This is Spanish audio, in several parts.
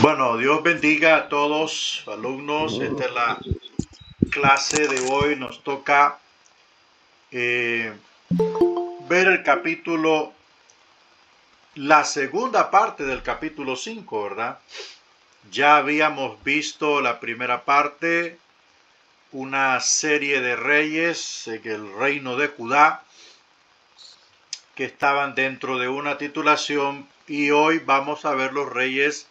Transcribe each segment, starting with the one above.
Bueno, Dios bendiga a todos alumnos. Esta es la clase de hoy. Nos toca ver el capítulo, la segunda parte del capítulo 5, ¿verdad? Ya habíamos visto la primera parte, una serie de reyes en el reino de Judá que estaban dentro de una titulación, y hoy vamos a ver los reyes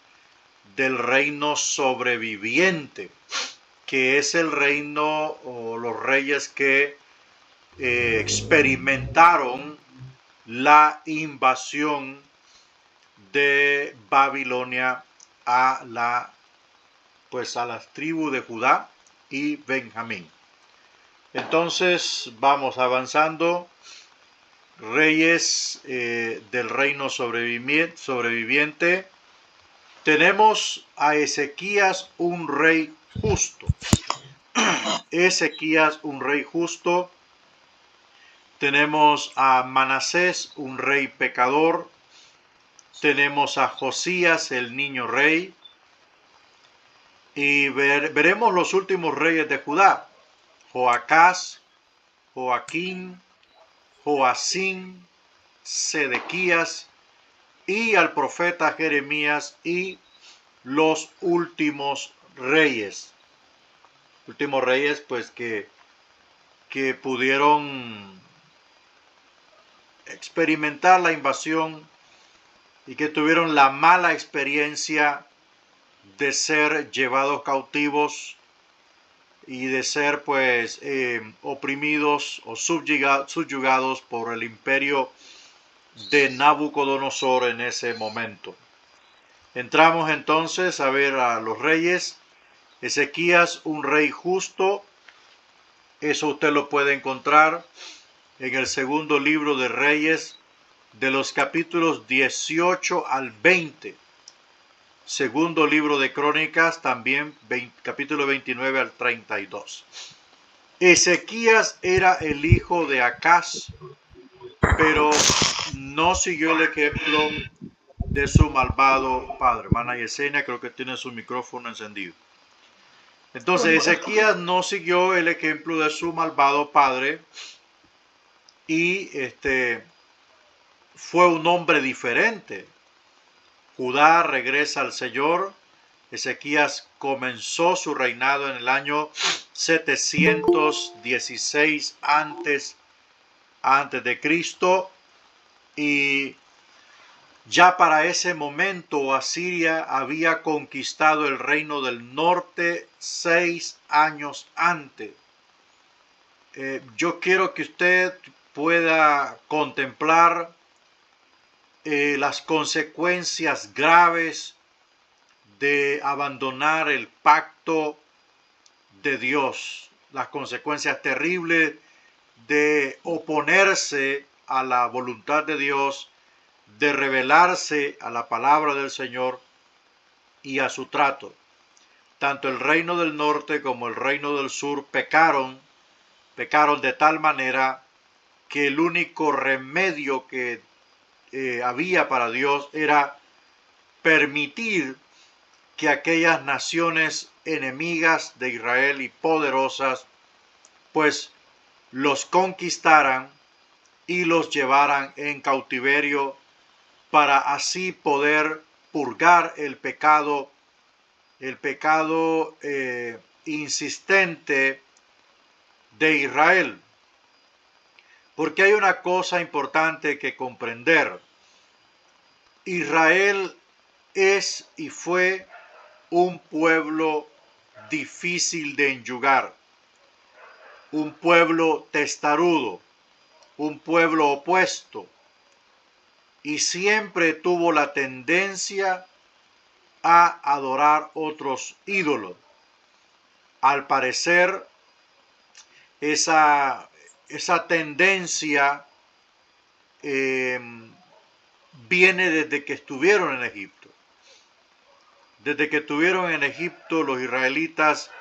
del reino sobreviviente, que es el reino o los reyes que experimentaron la invasión de Babilonia a a las tribus de Judá y Benjamín. Entonces vamos avanzando. Reyes del reino sobreviviente. Tenemos a Ezequías, un rey justo. Ezequías, un rey justo. Tenemos a Manasés, un rey pecador. Tenemos a Josías, el niño rey. Y veremos los últimos reyes de Judá: Joacás, Joaquín, Joacín, Sedequías y al profeta Jeremías, y los últimos reyes. Últimos reyes pues que pudieron experimentar la invasión y que tuvieron la mala experiencia de ser llevados cautivos y de ser pues oprimidos o subyugados por el imperio de Nabucodonosor en ese momento. Entramos entonces a ver a los reyes. Ezequías, un rey justo. Eso usted lo puede encontrar en el segundo libro de Reyes, de los capítulos 18 al 20. Segundo libro de Crónicas, también capítulo 29 al 32. Ezequías era el hijo de Acaz, pero no siguió el ejemplo de su malvado padre. Hermana Yesenia, creo que tiene su micrófono encendido. Entonces Ezequías no siguió el ejemplo de su malvado padre y fue un hombre diferente. Judá regresa al Señor. Ezequías comenzó su reinado en el año 716 antes de Cristo, y ya para ese momento Asiria había conquistado el reino del norte 6 años antes. Yo quiero que usted pueda contemplar las consecuencias graves de abandonar el pacto de Dios, las consecuencias terribles de oponerse a la voluntad de Dios, de rebelarse a la palabra del Señor y a su trato. Tanto el reino del norte como el reino del sur pecaron de tal manera que el único remedio que había para Dios era permitir que aquellas naciones enemigas de Israel y poderosas pues los conquistaran y los llevaran en cautiverio, para así poder purgar el pecado insistente de Israel. Porque hay una cosa importante que comprender: Israel es y fue un pueblo difícil de enyugar, un pueblo testarudo, un pueblo opuesto, y siempre tuvo la tendencia a adorar otros ídolos. Al parecer, esa tendencia viene desde que estuvieron en Egipto. Desde que estuvieron en Egipto, los israelitas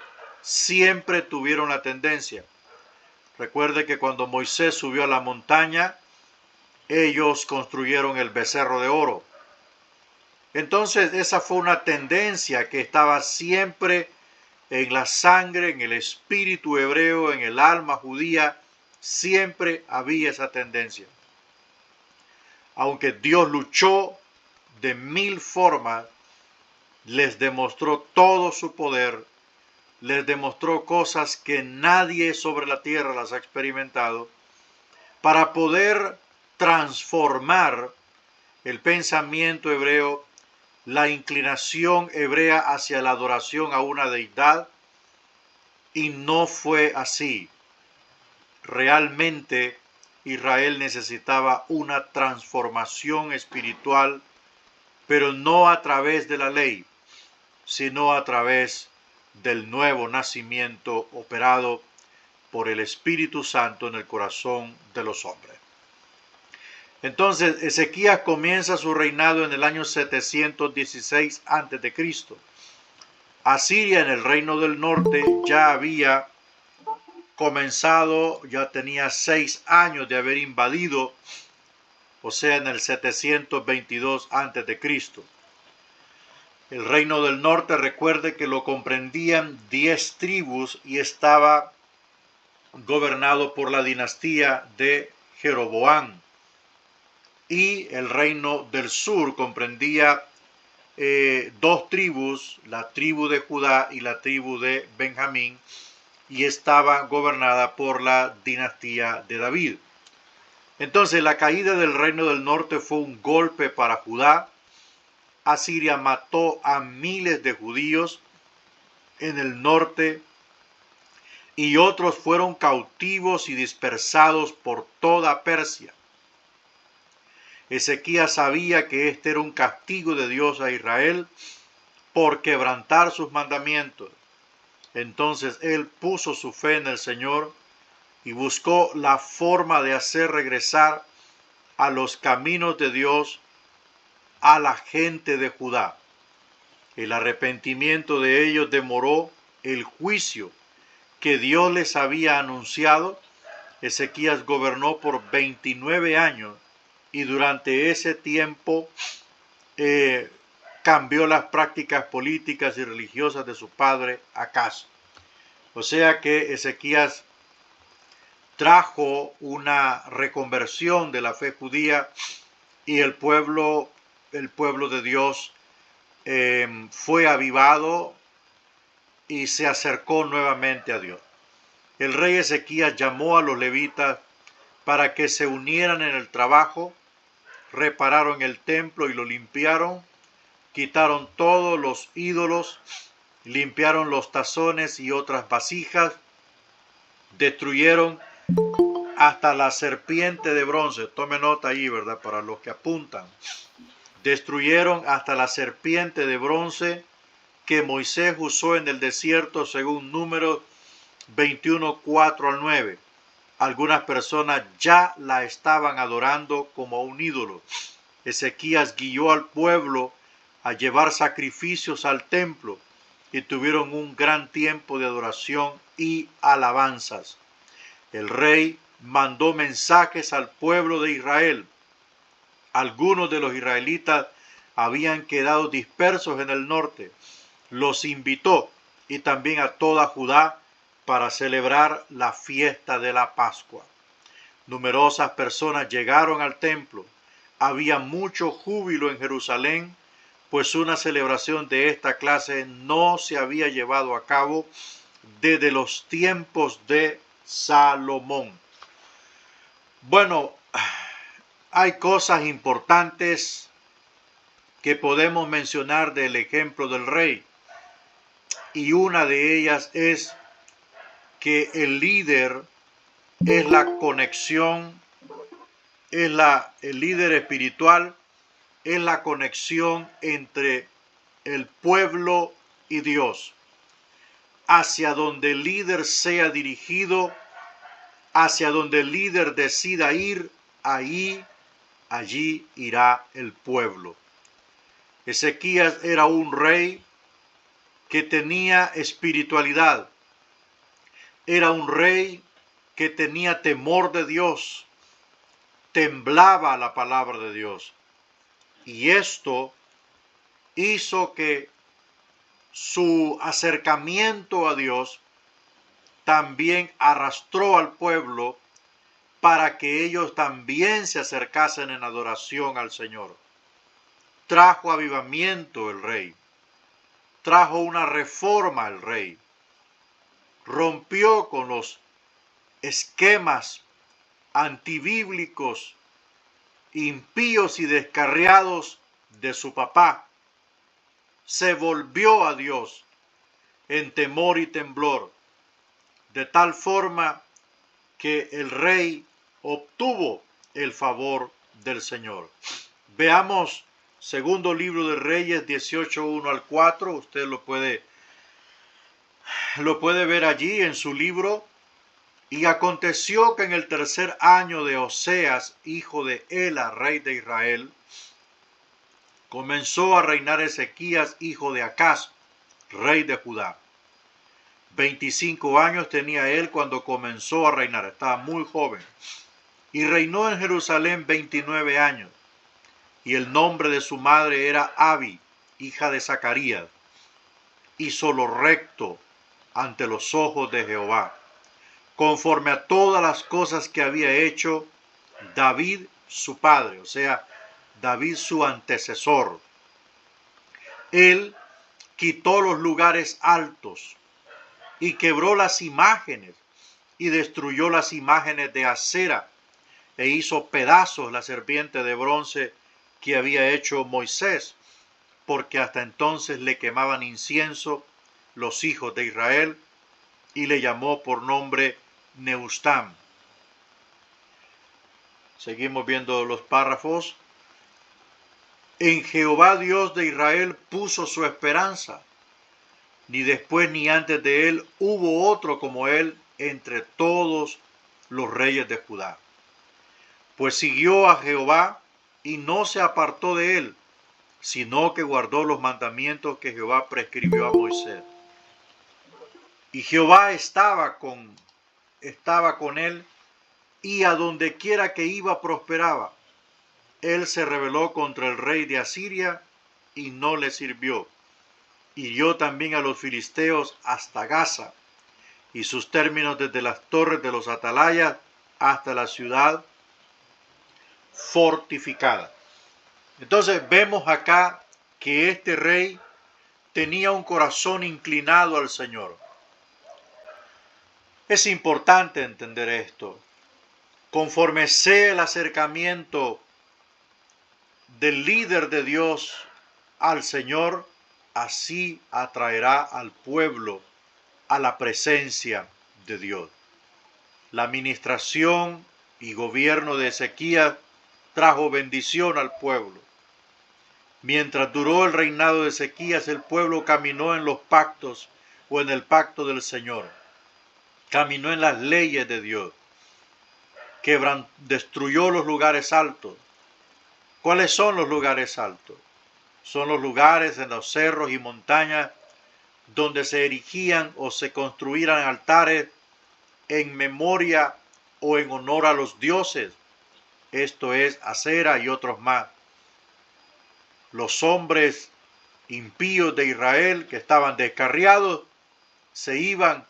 siempre tuvieron la tendencia. Recuerde que cuando Moisés subió a la montaña, ellos construyeron el becerro de oro. Entonces esa fue una tendencia que estaba siempre en la sangre, en el espíritu hebreo, en el alma judía. Siempre había esa tendencia. Aunque Dios luchó de mil formas, les demostró todo su poder, les demostró cosas que nadie sobre la tierra las ha experimentado, para poder transformar el pensamiento hebreo, la inclinación hebrea hacia la adoración a una deidad, y no fue así. Realmente Israel necesitaba una transformación espiritual, pero no a través de la ley, sino a través del nuevo nacimiento operado por el Espíritu Santo en el corazón de los hombres. Entonces, Ezequías comienza su reinado en el año 716 a.C. Asiria, en el reino del norte, ya había comenzado, ya tenía 6 años de haber invadido, o sea, en el 722 a.C. El reino del norte, recuerde que lo comprendían 10 tribus y estaba gobernado por la dinastía de Jeroboam. Y el reino del sur comprendía 2 tribus, la tribu de Judá y la tribu de Benjamín, y estaba gobernada por la dinastía de David. Entonces la caída del reino del norte fue un golpe para Judá. Asiria mató a miles de judíos en el norte y otros fueron cautivos y dispersados por toda Persia. Ezequías sabía que este era un castigo de Dios a Israel por quebrantar sus mandamientos. Entonces él puso su fe en el Señor y buscó la forma de hacer regresar a los caminos de Dios a la gente de Judá. El arrepentimiento de ellos demoró el juicio que Dios les había anunciado. Ezequías gobernó por 29 años y durante ese tiempo cambió las prácticas políticas y religiosas de su padre Acaz. O sea que Ezequías trajo una reconversión de la fe judía y el pueblo de Dios fue avivado y se acercó nuevamente a Dios. El rey Ezequías llamó a los levitas para que se unieran en el trabajo, repararon el templo y lo limpiaron, quitaron todos los ídolos, limpiaron los tazones y otras vasijas, destruyeron hasta la serpiente de bronce. Tome nota ahí, ¿verdad? Para los que apuntan. Destruyeron hasta la serpiente de bronce que Moisés usó en el desierto, según Números 21, 4 al 9. Algunas personas ya la estaban adorando como un ídolo. Ezequías guió al pueblo a llevar sacrificios al templo y tuvieron un gran tiempo de adoración y alabanzas. El rey mandó mensajes al pueblo de Israel. Algunos de los israelitas habían quedado dispersos en el norte. Los invitó y también a toda Judá para celebrar la fiesta de la Pascua. Numerosas personas llegaron al templo. Había mucho júbilo en Jerusalén, pues una celebración de esta clase no se había llevado a cabo desde los tiempos de Salomón. Bueno, hay cosas importantes que podemos mencionar del ejemplo del rey, y una de ellas es que el líder es la conexión, el líder espiritual es la conexión entre el pueblo y Dios. Hacia donde el líder sea dirigido, hacia donde el líder decida ir, allí irá el pueblo. Ezequías era un rey que tenía espiritualidad. Era un rey que tenía temor de Dios. Temblaba la palabra de Dios. Y esto hizo que su acercamiento a Dios también arrastró al pueblo para que ellos también se acercasen en adoración al Señor. Trajo avivamiento el rey, trajo una reforma el rey, rompió con los esquemas antibíblicos, impíos y descarriados de su papá. Se volvió a Dios en temor y temblor, de tal forma que el rey obtuvo el favor del Señor. Veamos segundo libro de Reyes 18:1 al 4. Usted lo puede ver allí en su libro. Y aconteció que en el tercer año de Oseas, hijo de Ela, rey de Israel, comenzó a reinar Ezequías, hijo de Acaz, rey de Judá. 25 años tenía él cuando comenzó a reinar, estaba muy joven. Y reinó en Jerusalén 29 años. Y el nombre de su madre era Abi, hija de Zacarías. Hizo lo recto ante los ojos de Jehová, conforme a todas las cosas que había hecho David su padre, o sea, David su antecesor. Él quitó los lugares altos y quebró las imágenes y destruyó las imágenes de acera e hizo pedazos la serpiente de bronce que había hecho Moisés, porque hasta entonces le quemaban incienso los hijos de Israel, y le llamó por nombre Neustán. Seguimos viendo los párrafos. En Jehová Dios de Israel puso su esperanza. Ni después ni antes de él hubo otro como él entre todos los reyes de Judá. Pues siguió a Jehová y no se apartó de él, sino que guardó los mandamientos que Jehová prescribió a Moisés. Y Jehová estaba con él, y a donde quiera que iba prosperaba. Él se rebeló contra el rey de Asiria y no le sirvió. Hirió también a los filisteos hasta Gaza, y sus términos desde las torres de los atalayas hasta la ciudad fortificada. Entonces vemos acá que este rey tenía un corazón inclinado al Señor. Es importante entender esto. Conforme sea el acercamiento del líder de Dios al Señor, así atraerá al pueblo a la presencia de Dios. La administración y gobierno de Ezequías trajo bendición al pueblo. Mientras duró el reinado de Ezequías, el pueblo caminó en los pactos o en el pacto del Señor. Caminó en las leyes de Dios. Destruyó los lugares altos. ¿Cuáles son los lugares altos? Son los lugares en los cerros y montañas donde se erigían o se construían altares en memoria o en honor a los dioses. Esto es Acera y otros más. Los hombres impíos de Israel que estaban descarriados se iban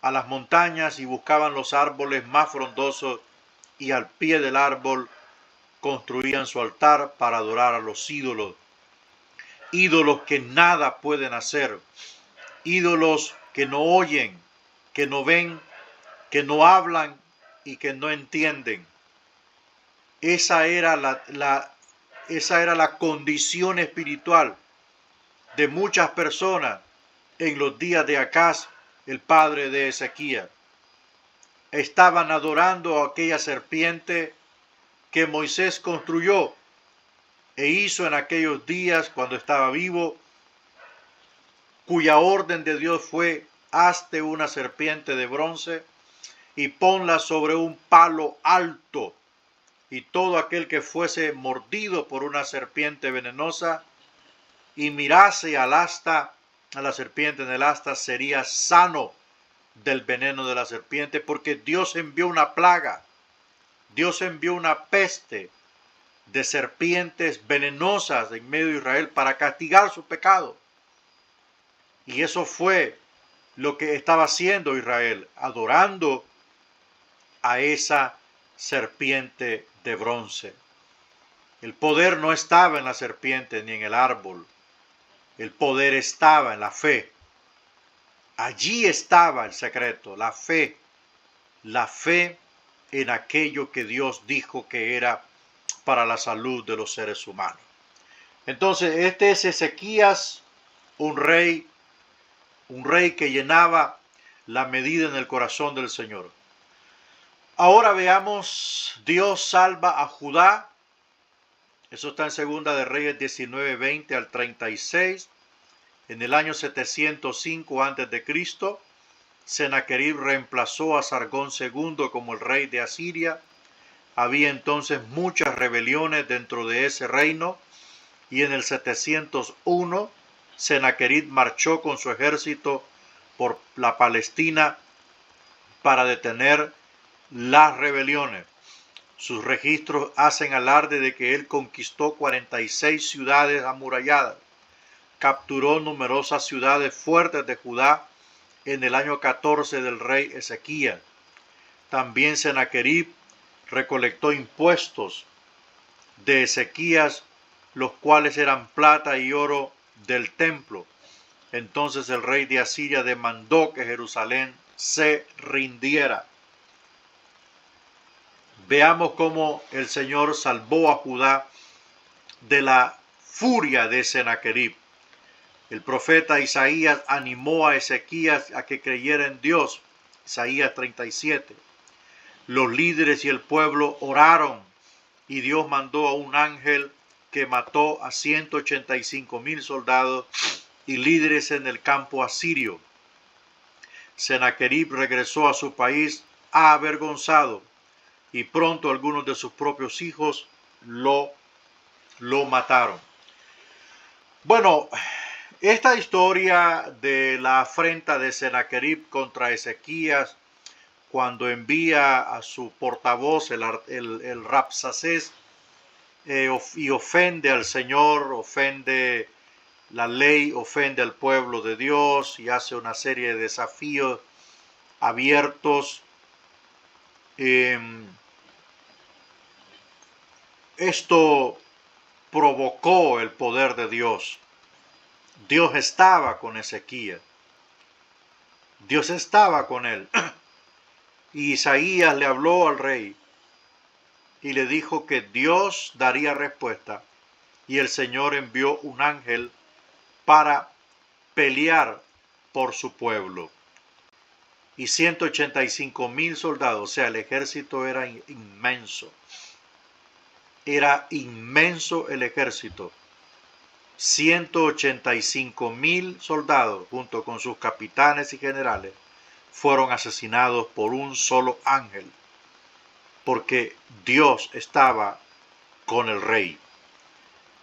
a las montañas y buscaban los árboles más frondosos y al pie del árbol construían su altar para adorar a los ídolos. Ídolos que nada pueden hacer. Ídolos que no oyen, que no ven, que no hablan y que no entienden. Esa era la condición espiritual de muchas personas en los días de Acaz, el padre de Ezequías. Estaban adorando a aquella serpiente que Moisés construyó e hizo en aquellos días cuando estaba vivo, cuya orden de Dios fue: hazte una serpiente de bronce y ponla sobre un palo alto, y todo aquel que fuese mordido por una serpiente venenosa y mirase al asta, a la serpiente en el asta, sería sano del veneno de la serpiente, porque Dios envió una plaga, Dios envió una peste, de serpientes venenosas en medio de Israel para castigar su pecado. Y eso fue lo que estaba haciendo Israel, adorando a esa serpiente de bronce. El poder no estaba en la serpiente ni en el árbol. El poder estaba en la fe. Allí estaba el secreto, la fe en aquello que Dios dijo que era para la salud de los seres humanos. Entonces, este es Ezequías, un rey que llenaba la medida en el corazón del Señor. Ahora veamos, Dios salva a Judá. Eso está en Segunda de Reyes 19, 20 al 36. En el año 705 a.C., Sennacherib reemplazó a Sargón II como el rey de Asiria. Había entonces muchas rebeliones dentro de ese reino, y en el 701 Sennacherib marchó con su ejército por la Palestina para detener las rebeliones. Sus registros hacen alarde de que él conquistó 46 ciudades amuralladas, capturó numerosas ciudades fuertes de Judá en el año 14 del rey Ezequías. También Sennacherib recolectó impuestos de Ezequías, los cuales eran plata y oro del templo. Entonces el rey de Asiria demandó que Jerusalén se rindiera. Veamos cómo el Señor salvó a Judá de la furia de Sennacherib. El profeta Isaías animó a Ezequías a que creyera en Dios. Isaías 37. Los líderes y el pueblo oraron, y Dios mandó a un ángel que mató a 185,000 soldados y líderes en el campo asirio. Sennacherib regresó a su país avergonzado, y pronto algunos de sus propios hijos lo mataron. Bueno, esta historia de la afrenta de Sennacherib contra Ezequías, cuando envía a su portavoz, el Rabsacés, y ofende al Señor, ofende la ley, ofende al pueblo de Dios y hace una serie de desafíos abiertos. Esto provocó el poder de Dios. Dios estaba con Ezequías. Dios estaba con él. Y Isaías le habló al rey y le dijo que Dios daría respuesta. Y el Señor envió un ángel para pelear por su pueblo. Y 185,000 soldados, o sea, el ejército era inmenso. Era inmenso el ejército. 185,000 soldados, junto con sus capitanes y generales, fueron asesinados por un solo ángel, porque Dios estaba con el rey.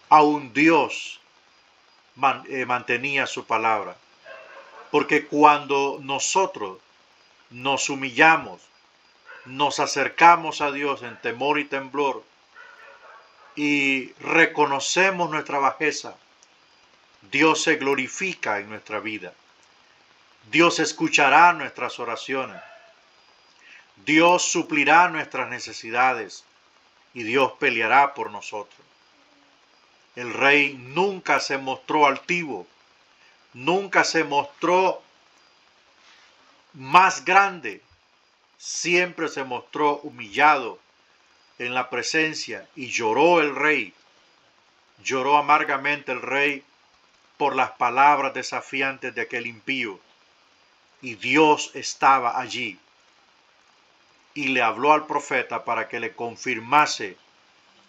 Aún Dios mantenía su palabra, porque cuando nosotros nos humillamos, nos acercamos a Dios en temor y temblor y reconocemos nuestra bajeza, Dios se glorifica en nuestra vida. Dios escuchará nuestras oraciones. Dios suplirá nuestras necesidades y Dios peleará por nosotros. El rey nunca se mostró altivo, nunca se mostró más grande, siempre se mostró humillado en la presencia, y lloró el rey, lloró amargamente el rey por las palabras desafiantes de aquel impío. Y Dios estaba allí y le habló al profeta para que le confirmase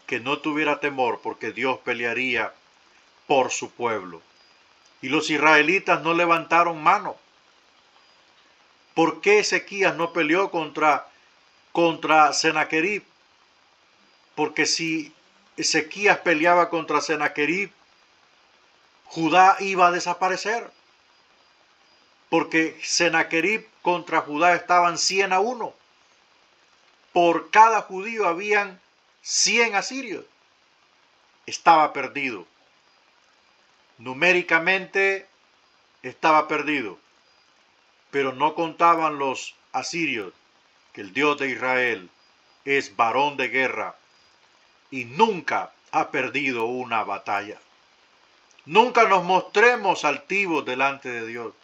que no tuviera temor, porque Dios pelearía por su pueblo. Y los israelitas no levantaron mano. ¿Por qué Ezequías no peleó contra Sennacherib? Porque si Ezequías peleaba contra Sennacherib, Judá iba a desaparecer. Porque Sennacherib contra Judá estaban 100-1. Por cada judío habían 100 asirios. estaba perdido. Numéricamente estaba perdido. Pero no contaban los asirios que el Dios de Israel es varón de guerra y nunca ha perdido una batalla. Nunca nos mostremos altivos delante de Dios.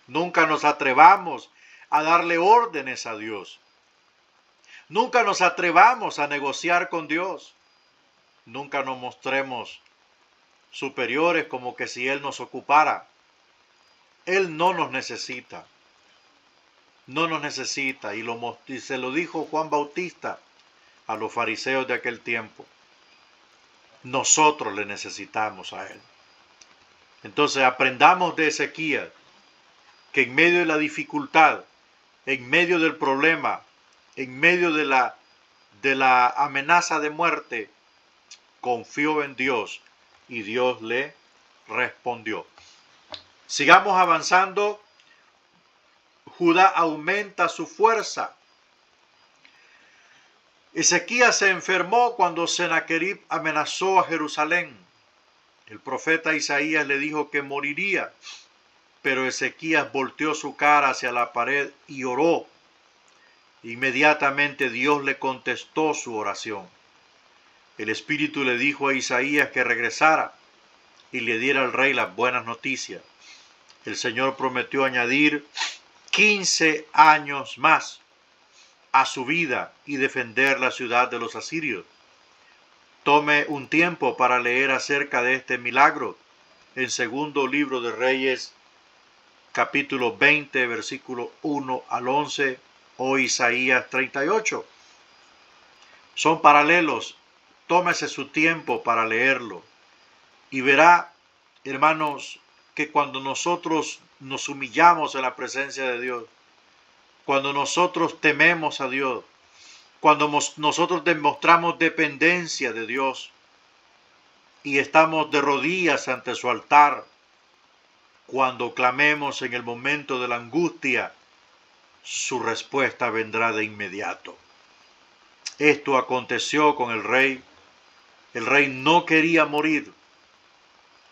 Nunca nos atrevamos a darle órdenes a Dios. Nunca nos atrevamos a negociar con Dios. Nunca nos mostremos superiores como que si Él nos ocupara. Él no nos necesita. No nos necesita. Y se lo dijo Juan Bautista a los fariseos de aquel tiempo. Nosotros le necesitamos a Él. Entonces aprendamos de Ezequías que en medio de la dificultad, en medio del problema, en medio de la amenaza de muerte, confió en Dios y Dios le respondió. Sigamos avanzando. Judá aumenta su fuerza. Ezequías se enfermó cuando Sennacherib amenazó a Jerusalén. El profeta Isaías le dijo que moriría, pero Ezequías volteó su cara hacia la pared y oró. Inmediatamente Dios le contestó su oración. El Espíritu le dijo a Isaías que regresara y le diera al rey las buenas noticias. El Señor prometió añadir 15 años más a su vida y defender la ciudad de los asirios. Tome un tiempo para leer acerca de este milagro en segundo libro de Reyes, capítulo 20, versículo 1 al 11, o Isaías 38. Son paralelos. Tómese su tiempo para leerlo y verá, hermanos, que cuando nosotros nos humillamos en la presencia de Dios, cuando nosotros tememos a Dios, cuando nosotros demostramos dependencia de Dios y estamos de rodillas ante su altar, cuando clamemos en el momento de la angustia, su respuesta vendrá de inmediato. Esto aconteció con el rey. El rey no quería morir.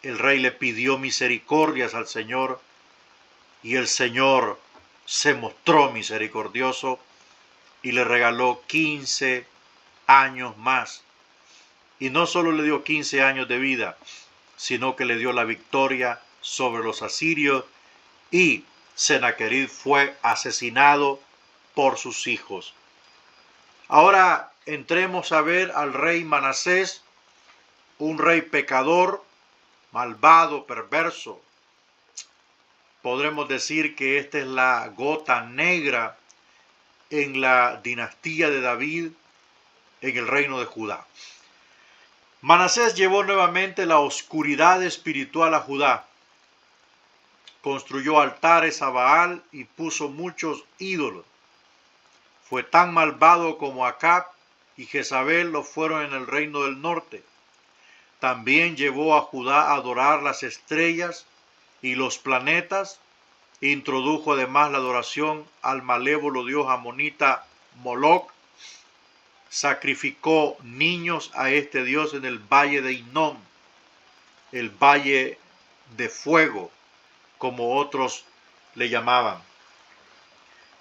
El rey le pidió misericordias al Señor y el Señor se mostró misericordioso y le regaló 15 años más. Y no solo le dio 15 años de vida, sino que le dio la victoria sobre los asirios y Sennacherib fue asesinado por sus hijos. Ahora entremos a ver al rey Manasés, un rey pecador, malvado, perverso. Podremos decir que esta es la gota negra en la dinastía de David en el reino de Judá. Manasés llevó nuevamente la oscuridad espiritual a Judá. Construyó altares a Baal y puso muchos ídolos. Fue tan malvado como Acab y Jezabel lo fueron en el reino del norte. También llevó a Judá a adorar las estrellas y los planetas. Introdujo además la adoración al malévolo dios amonita Moloc. Sacrificó niños a este dios en el valle de Hinnom, el valle de fuego, como otros le llamaban.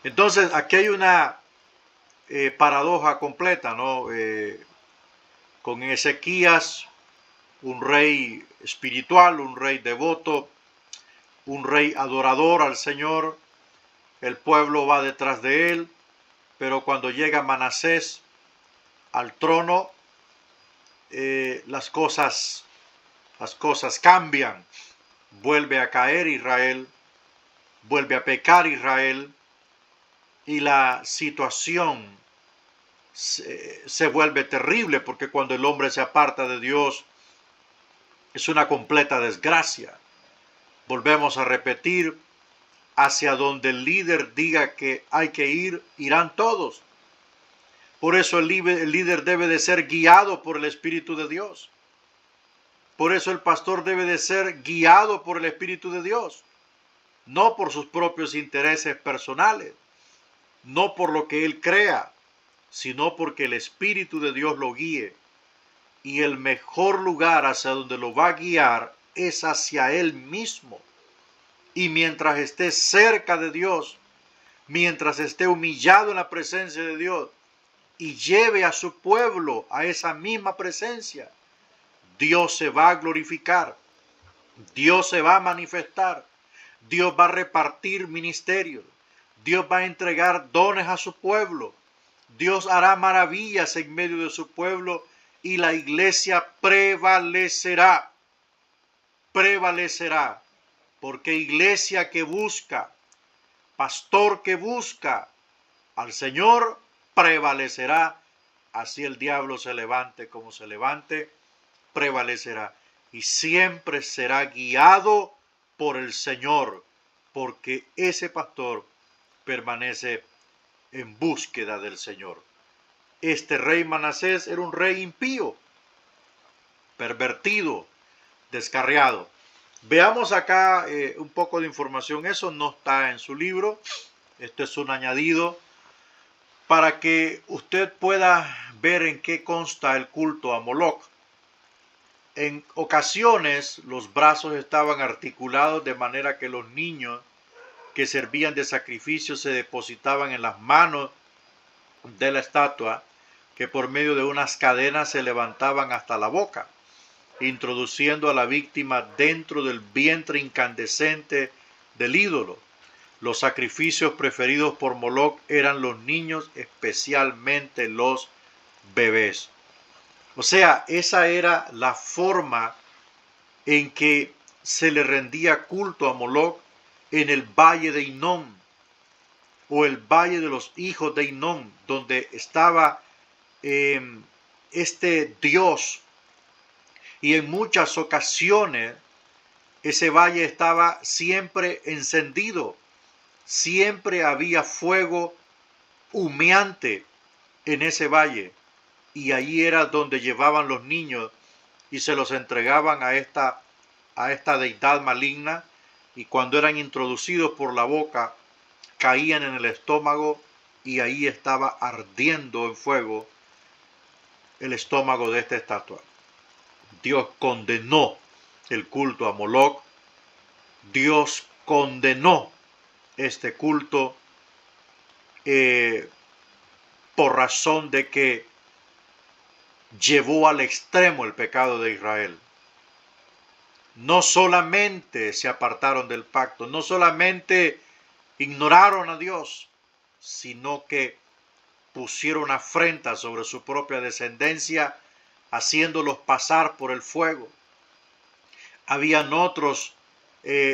Entonces aquí hay una paradoja completa, ¿no? Con Ezequías, un rey espiritual, un rey devoto, un rey adorador al Señor, el pueblo va detrás de él, pero cuando llega Manasés al trono, las cosas cambian. Vuelve a caer Israel, vuelve a pecar Israel, y la situación se vuelve terrible, porque cuando el hombre se aparta de Dios, es una completa desgracia. Volvemos a repetir, hacia donde el líder diga que hay que ir, irán todos. Por eso el líder debe de ser guiado por el Espíritu de Dios. Por eso el pastor debe de ser guiado por el Espíritu de Dios. No por sus propios intereses personales, no por lo que él crea, sino porque el Espíritu de Dios lo guíe. y el mejor lugar hacia donde lo va a guiar es hacia Él mismo. Y mientras esté cerca de Dios, mientras esté humillado en la presencia de Dios y lleve a su pueblo a esa misma presencia, Dios se va a glorificar, Dios se va a manifestar, Dios va a repartir ministerios, Dios va a entregar dones a su pueblo, Dios hará maravillas en medio de su pueblo y la iglesia prevalecerá, prevalecerá, porque iglesia que busca, pastor que busca al Señor, prevalecerá. Así el diablo se levante como se levante, prevalecerá. Y siempre será guiado por el Señor, porque ese pastor permanece en búsqueda del Señor. Este rey Manasés era un rey impío, pervertido, descarriado. Veamos acá un poco de información. Eso no está en su libro. Esto es un añadido para que usted pueda ver en qué consta el culto a Moloc. En ocasiones los brazos estaban articulados de manera que los niños que servían de sacrificio se depositaban en las manos de la estatua, que por medio de unas cadenas se levantaban hasta la boca, introduciendo a la víctima dentro del vientre incandescente del ídolo. Los sacrificios preferidos por Moloc eran los niños, especialmente los bebés. O sea, esa era la forma en que se le rendía culto a Moloc en el valle de Hinnom, o el valle de los hijos de Hinnom, donde estaba este dios. Y en muchas ocasiones ese valle estaba siempre encendido, siempre había fuego humeante en ese valle, y allí era donde llevaban los niños y se los entregaban a esta deidad maligna, y cuando eran introducidos por la boca caían en el estómago y ahí estaba ardiendo en fuego el estómago de esta estatua. Dios condenó el culto a Moloc. Dios condenó este culto por razón de que llevó al extremo el pecado de Israel. No solamente se apartaron del pacto, no solamente ignoraron a Dios, sino que pusieron afrenta sobre su propia descendencia, haciéndolos pasar por el fuego. Habían otros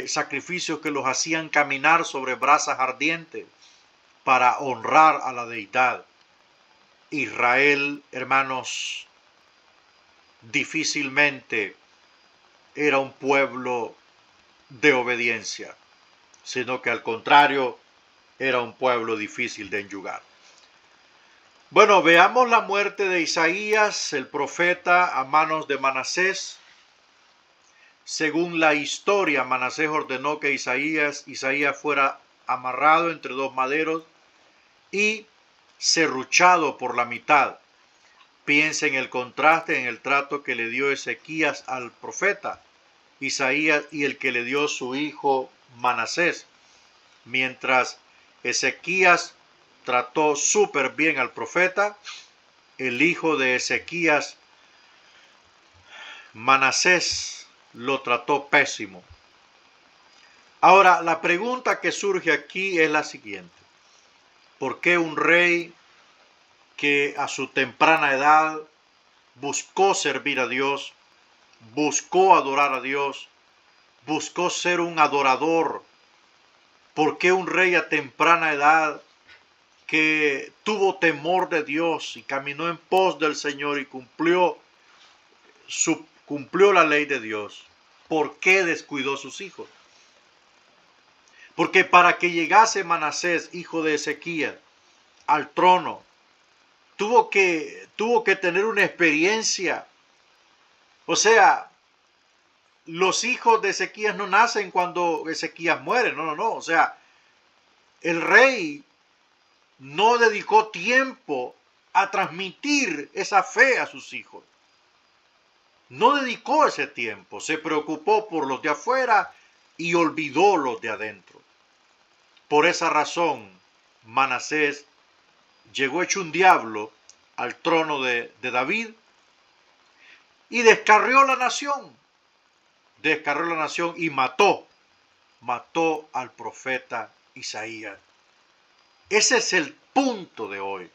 sacrificios que los hacían caminar sobre brasas ardientes para honrar a la deidad. Israel, hermanos, difícilmente era un pueblo de obediencia, sino que al contrario era un pueblo difícil de enyugar. Bueno, veamos la muerte de Isaías, el profeta, a manos de Manasés. Según la historia, Manasés ordenó que Isaías fuera amarrado entre dos maderos y serruchado por la mitad. Piensa en el contraste, en el trato que le dio Ezequías al profeta Isaías y el que le dio su hijo Manasés. Mientras Ezequías trató súper bien al profeta, el hijo de Ezequías, Manasés, lo trató pésimo. Ahora, la pregunta que surge aquí es la siguiente. ¿Por qué un rey que a su temprana edad buscó servir a Dios, buscó adorar a Dios, buscó ser un adorador? ¿Por qué un rey a temprana edad que tuvo temor de Dios y caminó en pos del Señor y cumplió la ley de Dios, por qué descuidó a sus hijos? Porque para que llegase Manasés, hijo de Ezequías, al trono, tuvo que tener una experiencia. O sea, los hijos de Ezequías no nacen cuando Ezequías muere, no. O sea, el rey no dedicó tiempo a transmitir esa fe a sus hijos. No dedicó ese tiempo, se preocupó por los de afuera y olvidó los de adentro. Por esa razón, Manasés llegó hecho un diablo al trono de David y descarrió la nación y mató al profeta Isaías. Ese es el punto de hoy.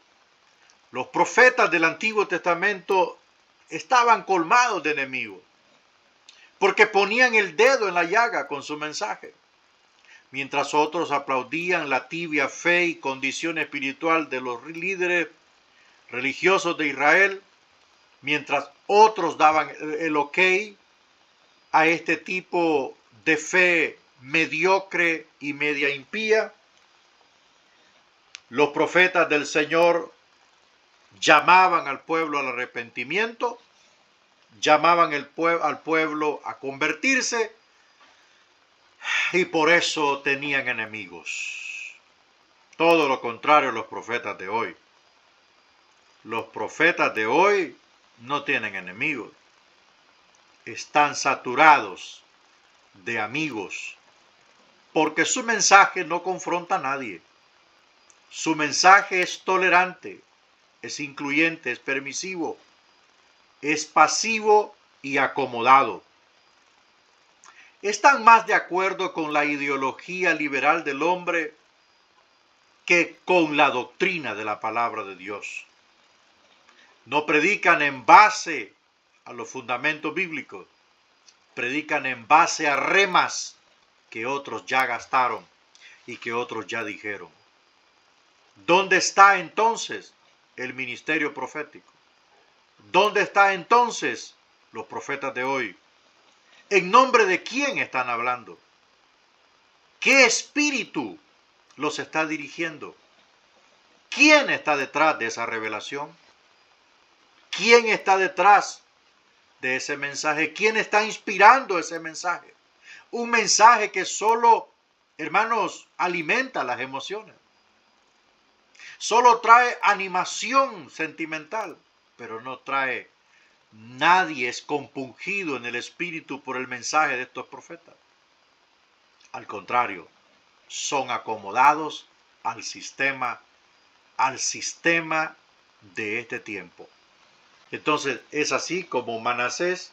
Los profetas del Antiguo Testamento estaban colmados de enemigos, porque ponían el dedo en la llaga con su mensaje, mientras otros aplaudían la tibia fe y condición espiritual de los líderes religiosos de Israel, mientras otros daban el ok a este tipo de fe mediocre y media impía. Los profetas del Señor llamaban al pueblo al arrepentimiento, llamaban al pueblo a convertirse, y por eso tenían enemigos. Todo lo contrario a los profetas de hoy. Los profetas de hoy no tienen enemigos. Están saturados de amigos, porque su mensaje no confronta a nadie. Su mensaje es tolerante, es incluyente, es permisivo, es pasivo y acomodado. Están más de acuerdo con la ideología liberal del hombre que con la doctrina de la palabra de Dios. No predican en base a los fundamentos bíblicos, predican en base a remas que otros ya gastaron y que otros ya dijeron. ¿Dónde está entonces el ministerio profético? ¿Dónde está entonces los profetas de hoy? ¿En nombre de quién están hablando? ¿Qué espíritu los está dirigiendo? ¿Quién está detrás de esa revelación? ¿Quién está detrás de ese mensaje? ¿Quién está inspirando ese mensaje? Un mensaje que solo, hermanos, alimenta las emociones. Solo trae animación sentimental, pero no trae. Nadie es compungido en el espíritu por el mensaje de estos profetas. Al contrario, son acomodados al sistema de este tiempo. Entonces es así como Manasés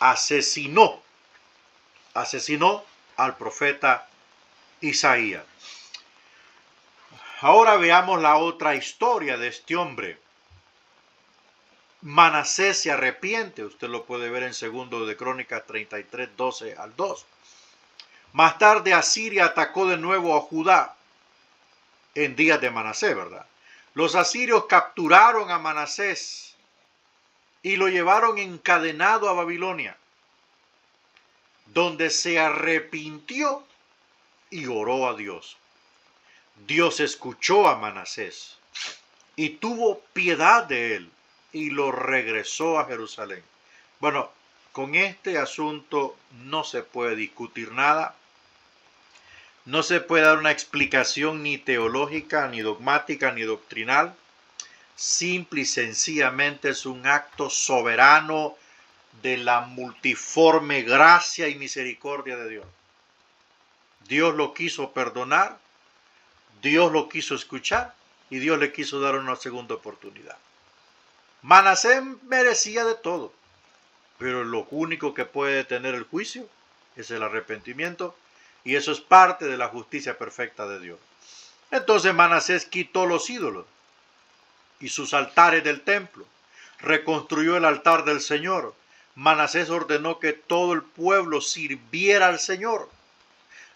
asesinó al profeta Isaías. Ahora veamos la otra historia de este hombre. Manasés se arrepiente, usted lo puede ver en 2 de Crónicas 33, 12 al 2. Más tarde Asiria atacó de nuevo a Judá en días de Manasés, ¿verdad? Los asirios capturaron a Manasés y lo llevaron encadenado a Babilonia, donde se arrepintió y oró a Dios. Dios escuchó a Manasés y tuvo piedad de él y lo regresó a Jerusalén. Bueno, con este asunto no se puede discutir nada. No se puede dar una explicación ni teológica, ni dogmática, ni doctrinal. Simple y sencillamente es un acto soberano de la multiforme gracia y misericordia de Dios. Dios lo quiso perdonar, Dios lo quiso escuchar y Dios le quiso dar una segunda oportunidad. Manasés merecía de todo, pero lo único que puede detener el juicio es el arrepentimiento, y eso es parte de la justicia perfecta de Dios. Entonces Manasés quitó los ídolos y sus altares del templo, reconstruyó el altar del Señor. Manasés ordenó que todo el pueblo sirviera al Señor.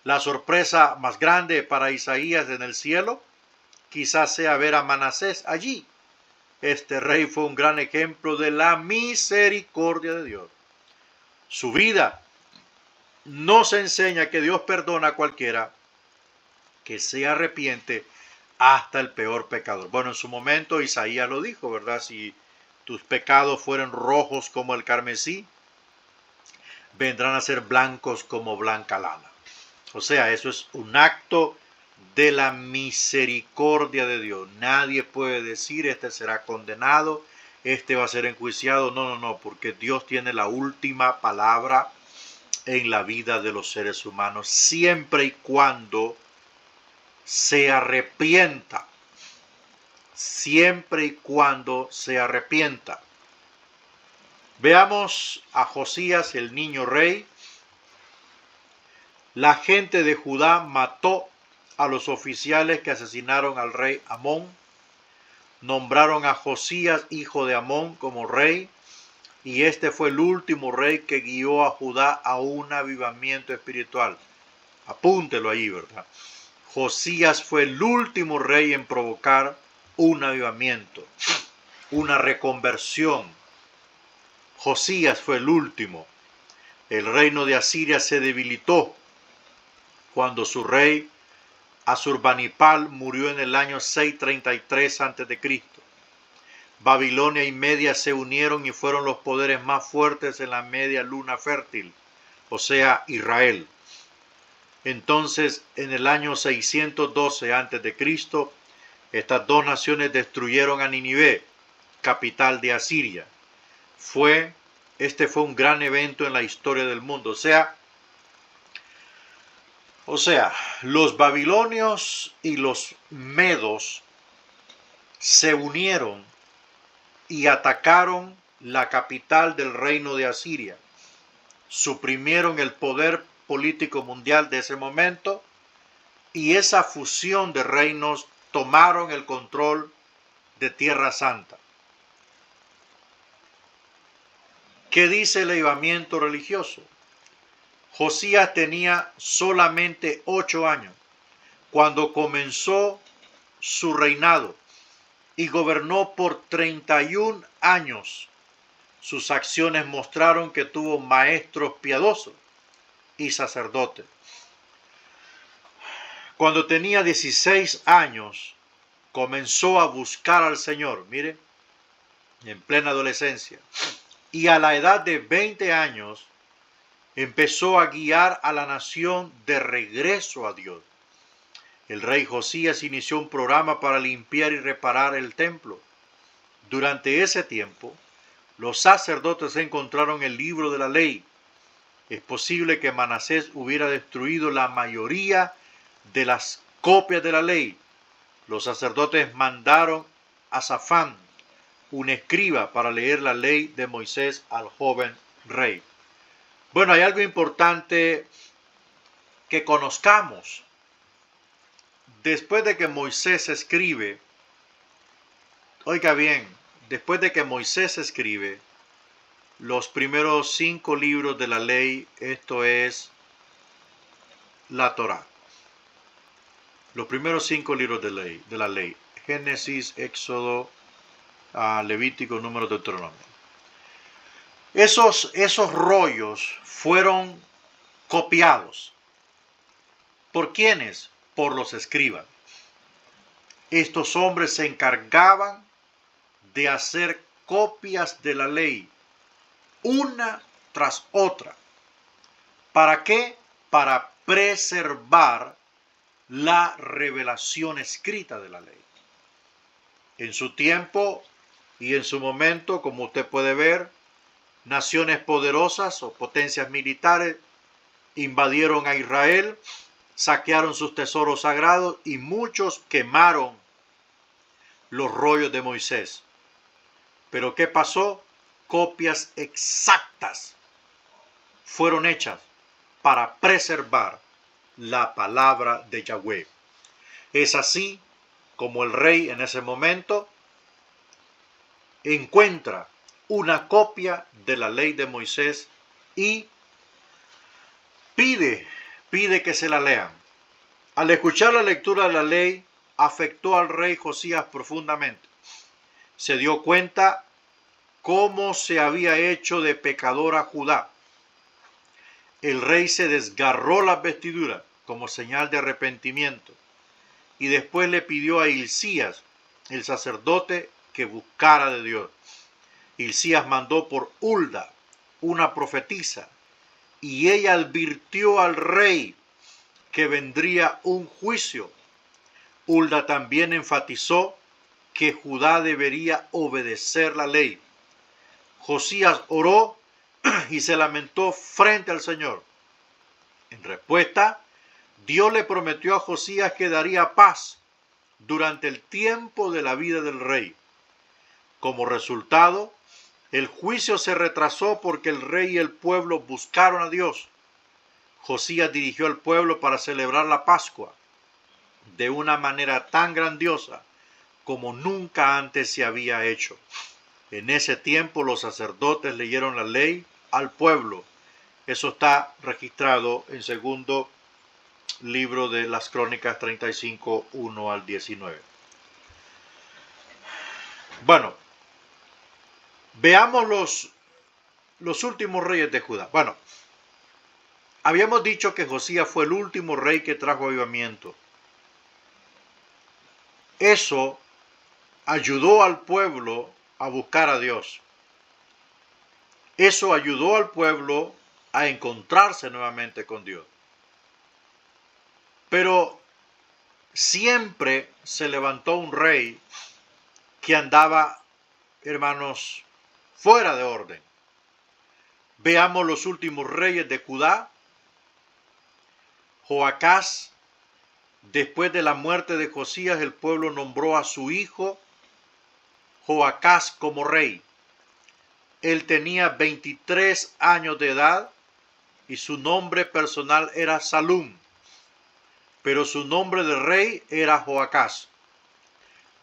La sorpresa más grande para Isaías en el cielo quizás sea ver a Manasés allí. Este rey fue un gran ejemplo de la misericordia de Dios. Su vida nos enseña que Dios perdona a cualquiera que se arrepiente, hasta el peor pecador. Bueno, en su momento Isaías lo dijo, ¿verdad? Si tus pecados fueran rojos como el carmesí, vendrán a ser blancos como blanca lana. O sea, eso es un acto de la misericordia de Dios. Nadie puede decir este será condenado, este va a ser enjuiciado. No, no, no, porque Dios tiene la última palabra en la vida de los seres humanos, siempre y cuando se arrepienta. Siempre y cuando se arrepienta. Veamos a Josías, el niño rey. La gente de Judá mató a los oficiales que asesinaron al rey Amón. Nombraron a Josías, hijo de Amón, como rey. Y este fue el último rey que guió a Judá a un avivamiento espiritual. Apúntelo ahí, ¿verdad? Josías fue el último rey en provocar un avivamiento, una reconversión. Josías fue el último. El reino de Asiria se debilitó cuando su rey Asurbanipal murió en el año 633 a.C. Babilonia y Media se unieron y fueron los poderes más fuertes en la media luna fértil, o sea, Israel. Entonces, en el año 612 a.C., estas dos naciones destruyeron a Nínive, capital de Asiria. Este fue un gran evento en la historia del mundo. O sea, los babilonios y los medos se unieron y atacaron la capital del reino de Asiria. Suprimieron el poder político mundial de ese momento y esa fusión de reinos tomaron el control de Tierra Santa. ¿Qué dice el avivamiento religioso? Josías tenía solamente 8 años cuando comenzó su reinado y gobernó por 31 años. Sus acciones mostraron que tuvo maestros piadosos y sacerdotes. Cuando tenía 16 años, comenzó a buscar al Señor, mire, en plena adolescencia. Y a la edad de 20 años, empezó a guiar a la nación de regreso a Dios. El rey Josías inició un programa para limpiar y reparar el templo. Durante ese tiempo, los sacerdotes encontraron el libro de la ley. Es posible que Manasés hubiera destruido la mayoría de las copias de la ley. Los sacerdotes mandaron a Safán, un escriba, para leer la ley de Moisés al joven rey. Bueno, hay algo importante que conozcamos. Después de que Moisés escribe, oiga bien, después de que Moisés escribe los primeros 5 libros de la ley, esto es la Torá. Los primeros 5 libros de la ley, Génesis, Éxodo, Levítico, Número, Deuteronomio. Esos rollos fueron copiados. ¿Por quiénes? Por los escribas. Estos hombres se encargaban de hacer copias de la ley, una tras otra. ¿Para qué? Para preservar la revelación escrita de la ley. En su tiempo y en su momento, como usted puede ver, naciones poderosas o potencias militares invadieron a Israel, saquearon sus tesoros sagrados y muchos quemaron los rollos de Moisés. Pero ¿qué pasó? Copias exactas fueron hechas para preservar la palabra de Yahweh. Es así como el rey en ese momento encuentra una copia de la ley de Moisés y pide que se la lean. Al escuchar la lectura de la ley, afectó al rey Josías profundamente. Se dio cuenta cómo se había hecho de pecador a Judá. El rey se desgarró las vestiduras como señal de arrepentimiento y después le pidió a Hilcías, el sacerdote, que buscara de Dios. Hilcías mandó por Hulda, una profetisa, y ella advirtió al rey que vendría un juicio. Hulda también enfatizó que Judá debería obedecer la ley. Josías oró y se lamentó frente al Señor. En respuesta, Dios le prometió a Josías que daría paz durante el tiempo de la vida del rey. Como resultado, el juicio se retrasó porque el rey y el pueblo buscaron a Dios. Josías dirigió al pueblo para celebrar la Pascua de una manera tan grandiosa como nunca antes se había hecho. En ese tiempo los sacerdotes leyeron la ley al pueblo. Eso está registrado en segundo libro de las Crónicas 35, 1 al 19. Bueno, veamos los últimos reyes de Judá. Bueno, habíamos dicho que Josías fue el último rey que trajo avivamiento. Eso ayudó al pueblo a buscar a Dios. Eso ayudó al pueblo a encontrarse nuevamente con Dios. Pero siempre se levantó un rey que andaba, hermanos, fuera de orden. Veamos los últimos reyes de Judá. Joacás, después de la muerte de Josías, el pueblo nombró a su hijo Joacás como rey. Él tenía 23 años de edad y su nombre personal era Salum, pero su nombre de rey era Joacás.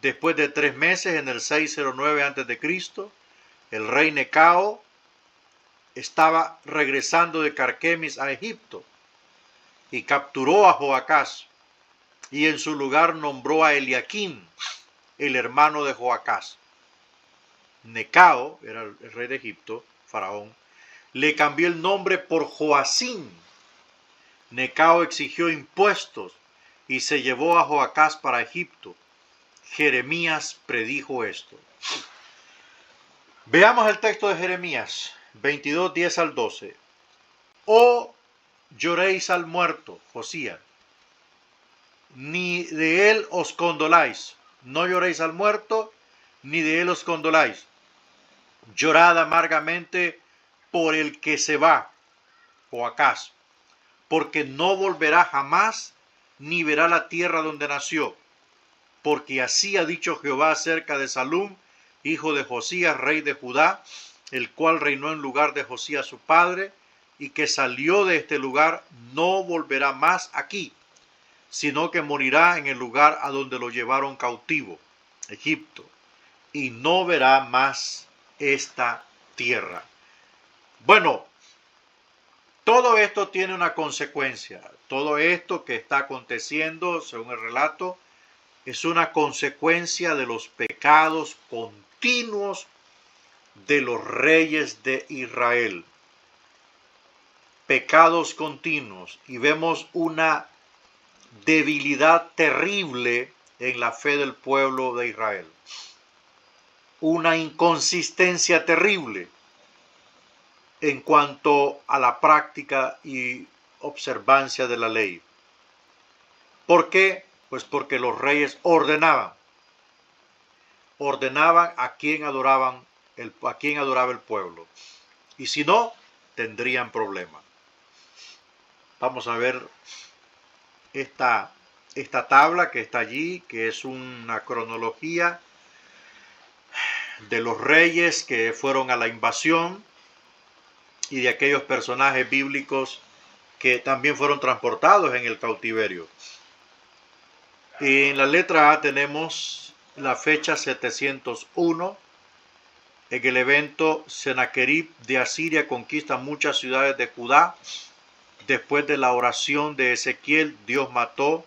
Después de 3 meses, en el 609 a.C., el rey Necao estaba regresando de Carquemis a Egipto y capturó a Joacás y en su lugar nombró a Eliaquim, el hermano de Joacás. Necao, era el rey de Egipto, faraón, le cambió el nombre por Joacim. Necao exigió impuestos y se llevó a Joacás para Egipto. Jeremías predijo esto. Veamos el texto de Jeremías 22, 10 al 12. Oh, lloréis al muerto, Josías, ni de él os condoláis. No lloréis al muerto, ni de él os condoláis. Llorad amargamente por el que se va, Joacás, porque no volverá jamás, ni verá la tierra donde nació. Porque así ha dicho Jehová acerca de Salum, hijo de Josías, rey de Judá, el cual reinó en lugar de Josías su padre, y que salió de este lugar, no volverá más aquí, sino que morirá en el lugar a donde lo llevaron cautivo, Egipto, y no verá más esta tierra. Bueno, todo esto tiene una consecuencia. Todo esto que está aconteciendo, según el relato, es una consecuencia de los pecados continuos de los reyes de Israel. Pecados continuos. Y vemos una debilidad terrible en la fe del pueblo de Israel. Una inconsistencia terrible en cuanto a la práctica y observancia de la ley. ¿Por qué? Pues porque los reyes ordenaban a quien adoraba el pueblo. Y si no, tendrían problemas. Vamos a ver esta tabla que está allí, que es una cronología de los reyes que fueron a la invasión y de aquellos personajes bíblicos que también fueron transportados en el cautiverio. Y en la letra A tenemos la fecha 701, en el evento Sennacherib de Asiria conquista muchas ciudades de Judá. Después de la oración de Ezequiel, Dios mató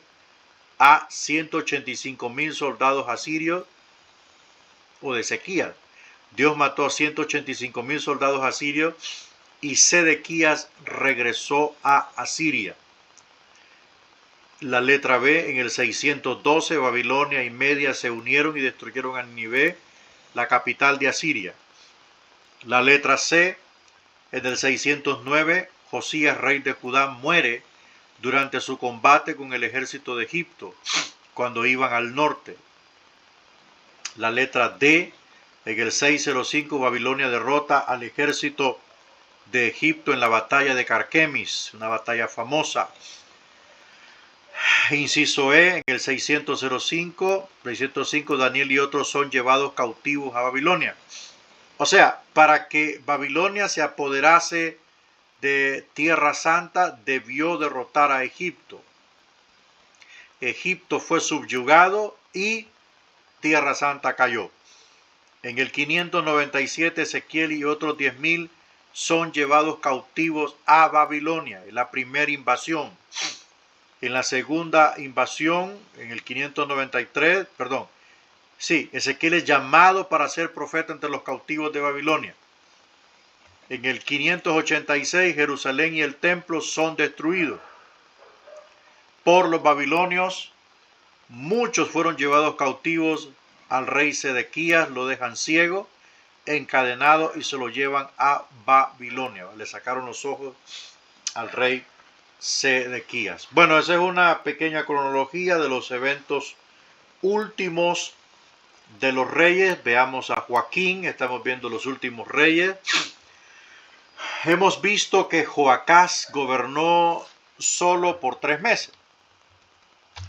a 185,000 soldados asirios, o de Ezequiel. Dios mató a 185,000 soldados asirios y Sedequías regresó a Asiria. La letra B, en el 612, Babilonia y Media se unieron y destruyeron a Nínive, la capital de Asiria. La letra C, en el 609, Josías, rey de Judá, muere durante su combate con el ejército de Egipto, cuando iban al norte. La letra D, en el 605 Babilonia derrota al ejército de Egipto en la batalla de Carquemis, una batalla famosa. Inciso E, en el 605 Daniel y otros son llevados cautivos a Babilonia. O sea, para que Babilonia se apoderase de Tierra Santa, debió derrotar a Egipto. Egipto fue subyugado y Tierra Santa cayó. En el 597 Ezequiel y otros 10.000 son llevados cautivos a Babilonia, en la primera invasión. En la segunda invasión, en el 593, Ezequiel es llamado para ser profeta entre los cautivos de Babilonia. En el 586 Jerusalén y el templo son destruidos por los babilonios. Muchos fueron llevados cautivos al rey Sedequías, lo dejan ciego, encadenado y se lo llevan a Babilonia. Le sacaron los ojos al rey Sedequías. Bueno, esa es una pequeña cronología de los eventos últimos de los reyes. Veamos a Joaquín, estamos viendo los últimos reyes. Hemos visto que Joacás gobernó solo por 3 meses.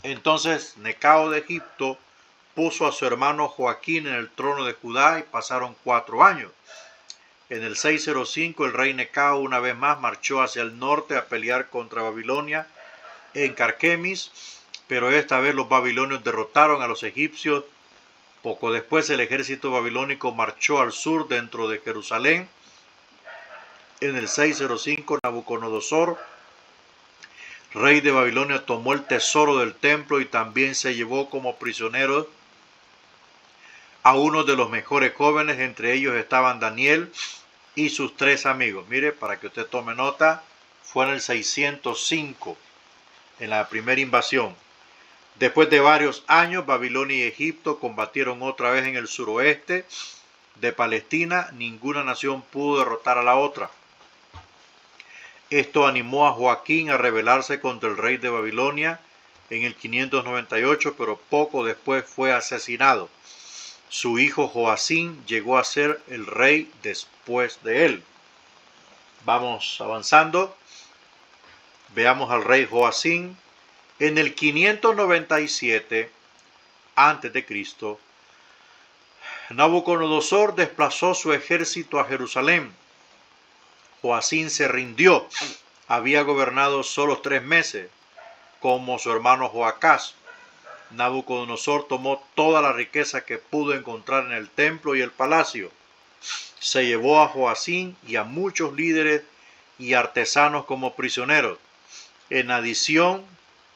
Entonces Necao de Egipto puso a su hermano Joaquín en el trono de Judá y pasaron 4 años. En el 605 el rey Necao una vez más marchó hacia el norte a pelear contra Babilonia en Carquemis, pero esta vez los babilonios derrotaron a los egipcios. Poco después el ejército babilónico marchó al sur dentro de Jerusalén. En el 605 Nabucodonosor, rey de Babilonia, tomó el tesoro del templo y también se llevó como prisioneros a uno de los mejores jóvenes. Entre ellos estaban Daniel y sus 3 amigos. Mire, para que usted tome nota, fue en el 605, en la primera invasión. Después de varios años, Babilonia y Egipto combatieron otra vez en el suroeste de Palestina. Ninguna nación pudo derrotar a la otra. Esto animó a Joaquín a rebelarse contra el rey de Babilonia en el 598, pero poco después fue asesinado. Su hijo Joacín llegó a ser el rey después de él. Vamos avanzando. Veamos al rey Joacín. En el 597 a.C., Nabucodonosor desplazó su ejército a Jerusalén. Joacín se rindió. Había gobernado solo 3 meses, como su hermano Joacás. Nabucodonosor tomó toda la riqueza que pudo encontrar en el templo y el palacio. Se llevó a Joacín y a muchos líderes y artesanos como prisioneros. En adición,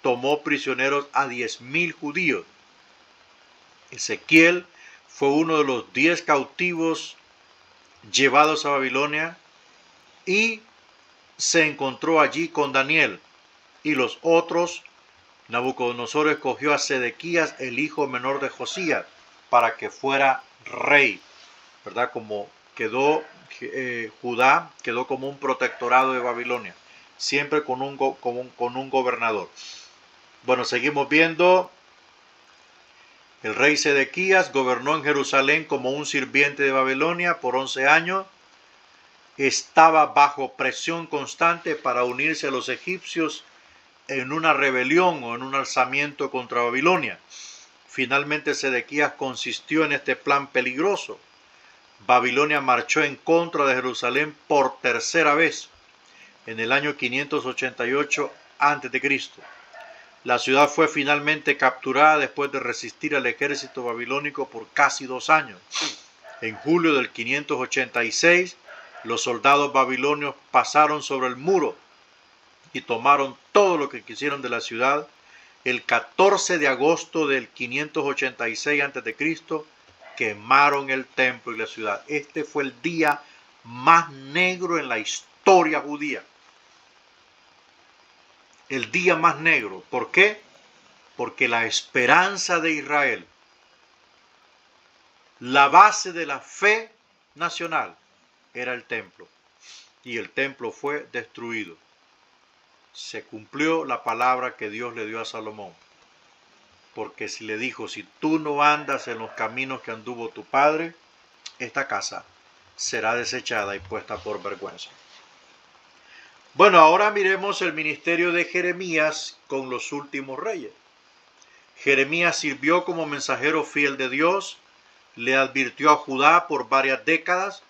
tomó prisioneros a 10.000 judíos. Ezequiel fue uno de los 10 cautivos llevados a Babilonia y se encontró allí con Daniel y los otros. Nabucodonosor escogió a Sedequías, el hijo menor de Josías, para que fuera rey, ¿verdad? Como quedó Judá, quedó como un protectorado de Babilonia, siempre con un gobernador. Bueno, seguimos viendo. El rey Sedequías gobernó en Jerusalén como un sirviente de Babilonia por 11 años. Estaba bajo presión constante para unirse a los egipcios en una rebelión o en un alzamiento contra Babilonia. Finalmente Sedequías consistió en este plan peligroso. Babilonia marchó en contra de Jerusalén por 3ª vez en el año 588 a.C. La ciudad fue finalmente capturada después de resistir al ejército babilónico por casi 2 años. En julio del 586, los soldados babilonios pasaron sobre el muro y tomaron todo lo que quisieron de la ciudad. El 14 de agosto del 586 a.C. quemaron el templo y la ciudad. Este fue el día más negro en la historia judía. El día más negro. ¿Por qué? Porque la esperanza de Israel, la base de la fe nacional, era el templo. Y el templo fue destruido. Se cumplió la palabra que Dios le dio a Salomón. porque si le dijo, si tú no andas en los caminos que anduvo tu padre, esta casa será desechada y puesta por vergüenza. Bueno, ahora miremos el ministerio de Jeremías con los últimos reyes. Jeremías sirvió como mensajero fiel de Dios, le advirtió a Judá por varias décadas.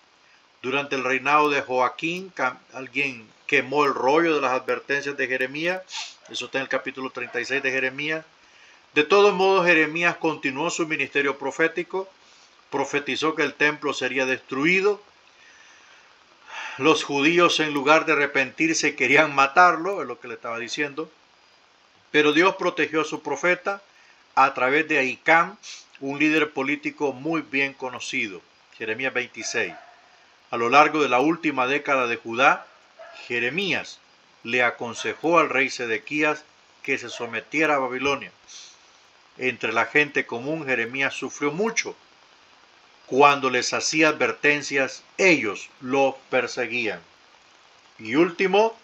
Durante el reinado de Joaquín, alguien quemó el rollo de las advertencias de Jeremías. Eso está en el capítulo 36 de Jeremías. De todos modos, Jeremías continuó su ministerio profético, profetizó que el templo sería destruido. Los judíos, en lugar de arrepentirse, querían matarlo, es lo que le estaba diciendo. Pero Dios protegió a su profeta a través de Ahicam, un líder político muy bien conocido. Jeremías 26. A lo largo de la última década de Judá, Jeremías le aconsejó al rey Sedequías que se sometiera a Babilonia. Entre la gente común, Jeremías sufrió mucho. Cuando les hacía advertencias, ellos lo perseguían. Y último,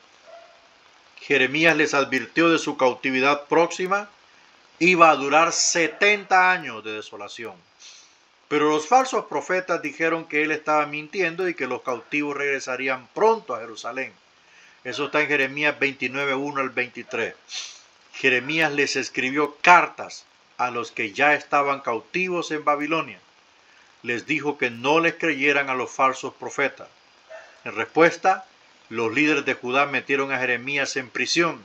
Jeremías les advirtió de su cautividad próxima. Iba a durar 70 años de desolación. Pero los falsos profetas dijeron que él estaba mintiendo y que los cautivos regresarían pronto a Jerusalén. Eso está en Jeremías 29, 1 al 23. Jeremías les escribió cartas a los que ya estaban cautivos en Babilonia. Les dijo que no les creyeran a los falsos profetas. En respuesta, los líderes de Judá metieron a Jeremías en prisión.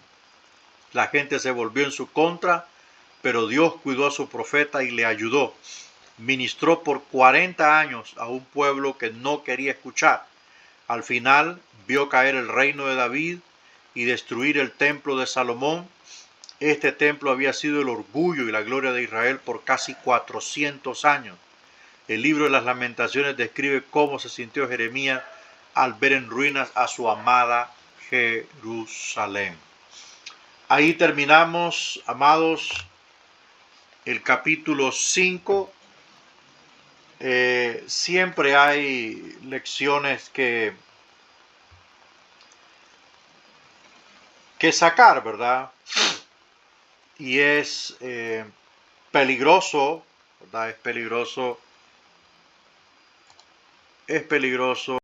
La gente se volvió en su contra, pero Dios cuidó a su profeta y le ayudó. Ministró por 40 años a un pueblo que no quería escuchar. Al final vio caer el reino de David y destruir el templo de Salomón. Este templo había sido el orgullo y la gloria de Israel por casi 400 años. El libro de las Lamentaciones describe cómo se sintió Jeremías al ver en ruinas a su amada Jerusalén. Ahí terminamos, amados, el capítulo 5. Siempre hay lecciones que sacar, ¿verdad? Y es peligroso, ¿verdad? Es peligroso